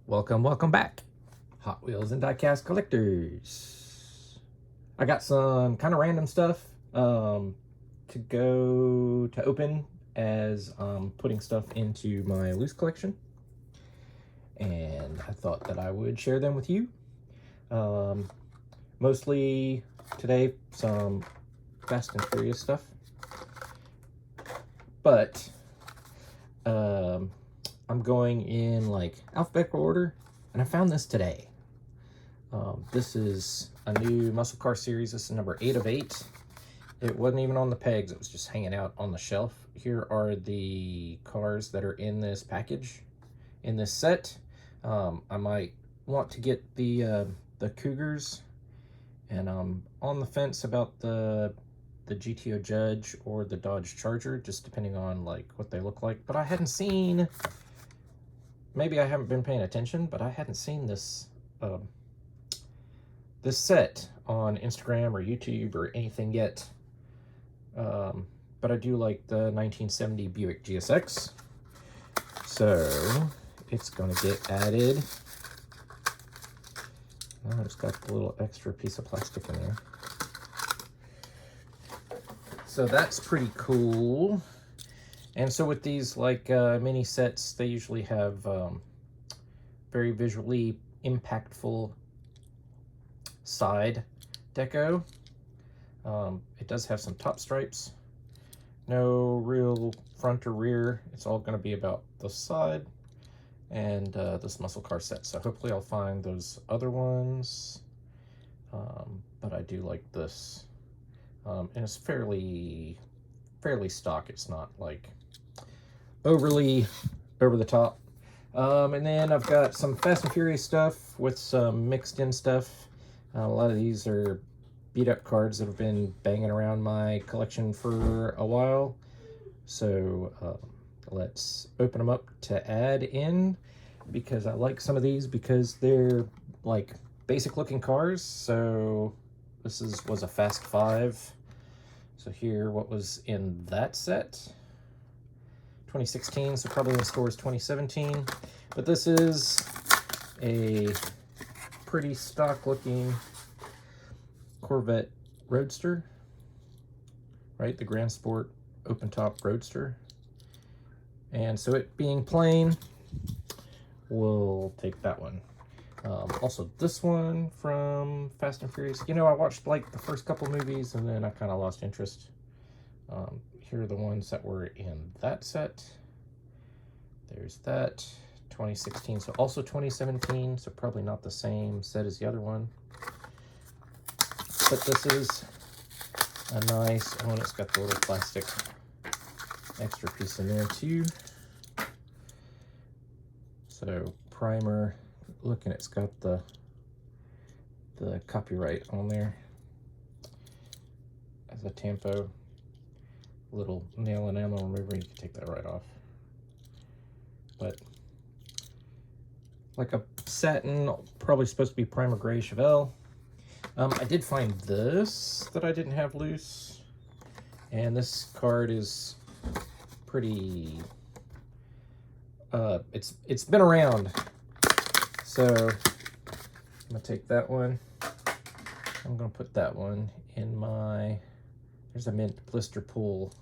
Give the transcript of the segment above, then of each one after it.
Welcome back, Hot Wheels and diecast collectors. I got some kind of random stuff to open as I'm putting stuff into my loose collection, and I thought that I would share them with you. Mostly today some Fast and Furious stuff, but I'm going in like alphabetical order, and I found this today. This is a new muscle car series. This is number 8 of 8. It wasn't even on the pegs, it was just hanging out on the shelf. Here are the cars that are in this package, in this set. I might want to get the Cougars, and I'm on the fence about the GTO Judge or the Dodge Charger, just depending on like what they look like. But I hadn't seen, maybe I haven't been paying attention, but I hadn't seen this this set on Instagram or YouTube or anything yet. But I do like the 1970 Buick GSX, so it's gonna get added. Oh, it's got the little extra piece of plastic in there. So that's pretty cool. And so with these like mini sets, they usually have very visually impactful side deco. It does have some top stripes. No real front or rear. It's all going to be about the side and this muscle car set. So hopefully I'll find those other ones. But I do like this. And it's fairly stock. It's not like overly over the top. And then I've got some Fast and Furious stuff with some mixed in stuff. A lot of these are beat up cards that have been banging around my collection for a while. So let's open them up to add in, because I like some of these because they're like basic looking cars. So this was a Fast 5. So here, what was in that set? 2016, so probably in the stores 2017. But this is a pretty stock looking Corvette Roadster, right? The Grand Sport open top Roadster. And so it being plain, we'll take that one. Also this one from Fast and Furious. You know, I watched like the first couple movies and then I kind of lost interest. Here are the ones that were in that set. There's that, 2016, so also 2017, so probably not the same set as the other one. But this is a nice, oh, and it's got the little plastic extra piece in there too. So primer, look, and it's got the copyright on there as a tampo. Little nail enamel remover, you can take that right off. But like a satin, probably supposed to be primer gray Chevelle. I did find this that I didn't have loose, and this card is pretty it's been around, so I'm gonna take that one. I'm gonna put that one in my, there's a mint blister pool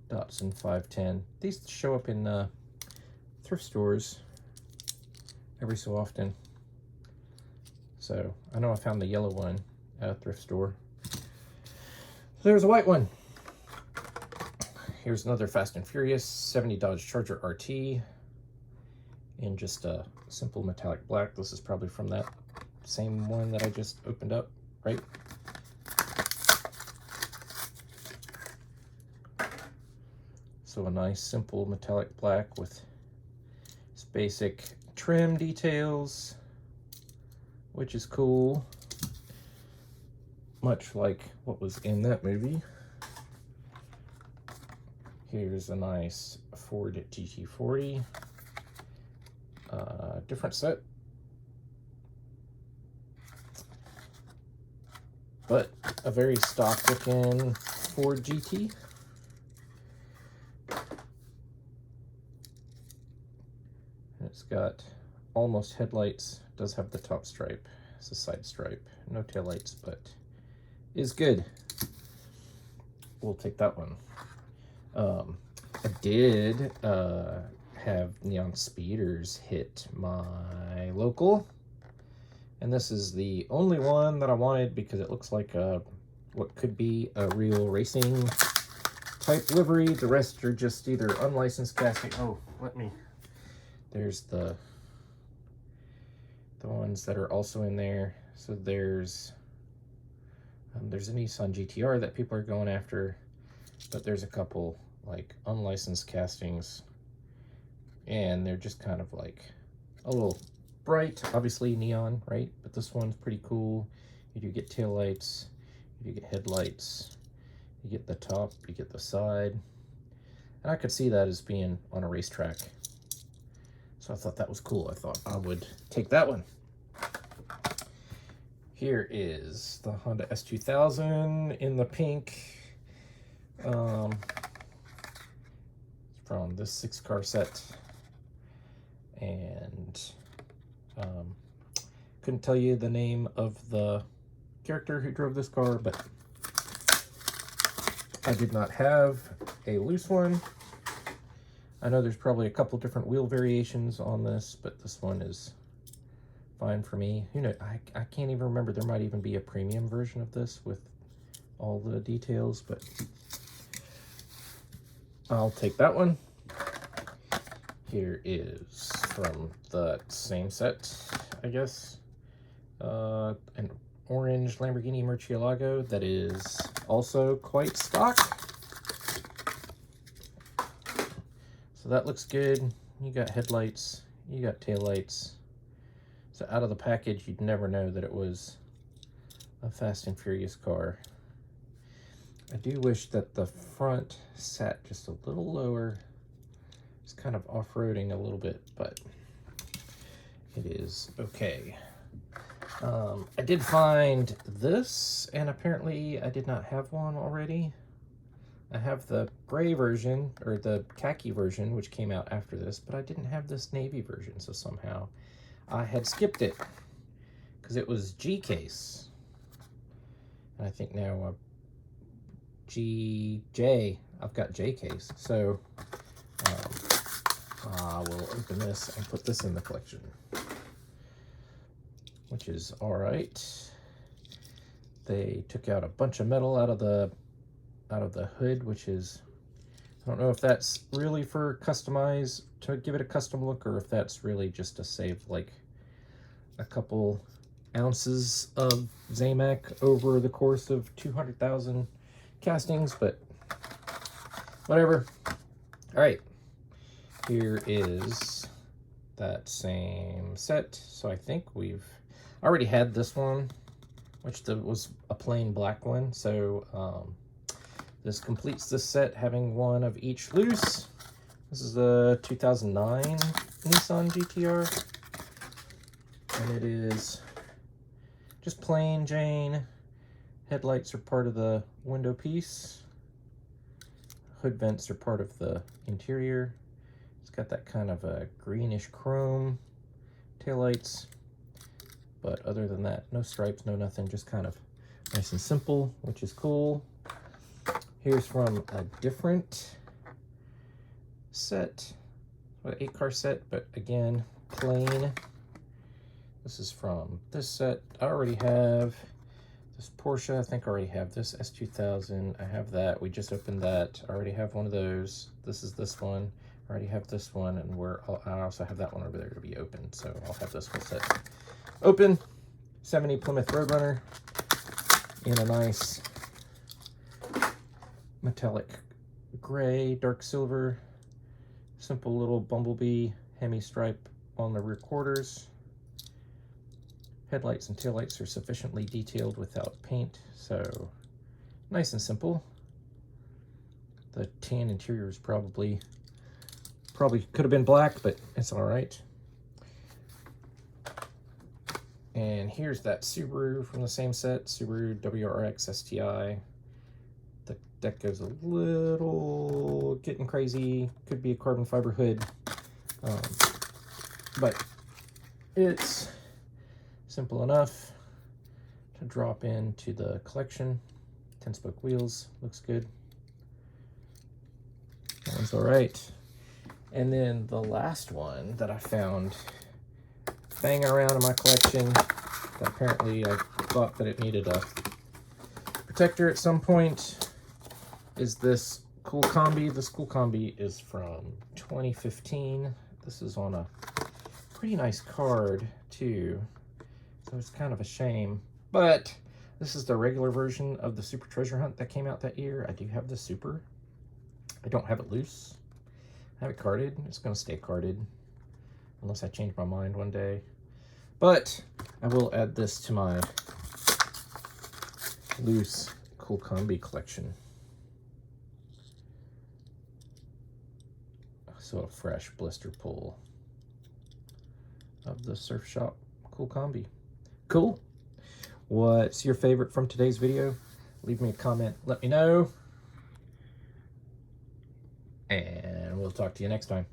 Datsun 510. These show up in thrift stores every so often. So I know I found the yellow one at a thrift store. There's a white one. Here's another Fast and Furious 70 Dodge Charger RT in just a simple metallic black. This is probably from that same one that I just opened up, right? So a nice simple metallic black with basic trim details, which is cool, much like what was in that movie. Here's a nice Ford GT40, different set, but a very stock looking Ford GT. It's got almost headlights. Does have the top stripe. It's a side stripe. No taillights, but is good. We'll take that one. I did have Neon Speeders hit my local, and this is the only one that I wanted because it looks like what could be a real racing type livery. The rest are just either unlicensed casting. Oh, there's the ones that are also in there. So there's a Nissan GTR that people are going after, but there's a couple like unlicensed castings, and they're just kind of like a little bright, obviously neon, right? But this one's pretty cool. You do get taillights, you do get headlights, you get the top, you get the side, and I could see that as being on a racetrack. So I thought that was cool. I thought I would take that one. Here is the Honda S2000 in the pink. From this 6-car set. And couldn't tell you the name of the character who drove this car, but I did not have a loose one. I know there's probably a couple different wheel variations on this, but this one is fine for me. You know, I can't even remember. There might even be a premium version of this with all the details, but I'll take that one. Here is from the same set, I guess, an orange Lamborghini Murcielago that is also quite stock. So that looks good. You got headlights, you got taillights. So out of the package, you'd never know that it was a Fast and Furious car. I do wish that the front sat just a little lower. It's kind of off-roading a little bit, but it is okay. I did find this, and apparently I did not have one already. I have the gray version, or the khaki version, which came out after this, but I didn't have this navy version, so somehow I had skipped it, because it was G case. And I think now I've got J case, so I will open this and put this in the collection, which is all right. They took out a bunch of metal out of the hood, which is, I don't know if that's really for customize, to give it a custom look, or if that's really just to save like a couple ounces of Zamac over the course of 200,000 castings, but whatever. All right, here is that same set. So I think we've already had this one, which was a plain black one. So this completes this set, having one of each loose. This is the 2009 Nissan GTR, and it is just plain Jane. Headlights are part of the window piece. Hood vents are part of the interior. It's got that kind of a greenish chrome taillights, but other than that, no stripes, no nothing, just kind of nice and simple, which is cool. Here's from a different set, an 8-car set, but again, plain. This is from this set. I already have this Porsche. I think I already have this S2000. I have that. We just opened that. I already have one of those. This is this one. I already have this one, and I also have that one over there to be open, so I'll have this whole set open. 70 Plymouth Roadrunner in a nice metallic gray, dark silver, simple little bumblebee Hemi stripe on the rear quarters. Headlights and taillights are sufficiently detailed without paint, so nice and simple. The tan interior is probably could have been black, but it's all right. And here's that Subaru from the same set, Subaru WRX STI. The deck goes a little getting crazy. Could be a carbon fiber hood, but it's simple enough to drop into the collection. 10-spoke wheels, looks good. That one's all right. And then the last one that I found banging around in my collection, that apparently I thought that it needed a protector at some point, is this cool Combi. This cool Combi is from 2015. This is on a pretty nice card too, so it's kind of a shame. But this is the regular version of the Super Treasure Hunt that came out that year. I do have the Super. I don't have it loose. I have it carded. It's going to stay carded unless I change my mind one day. But I will add this to my loose cool Combi collection. So a fresh blister pull of the Surf Shop cool Combi. Cool. What's your favorite from today's video? Leave me a comment. Let me know. And we'll talk to you next time.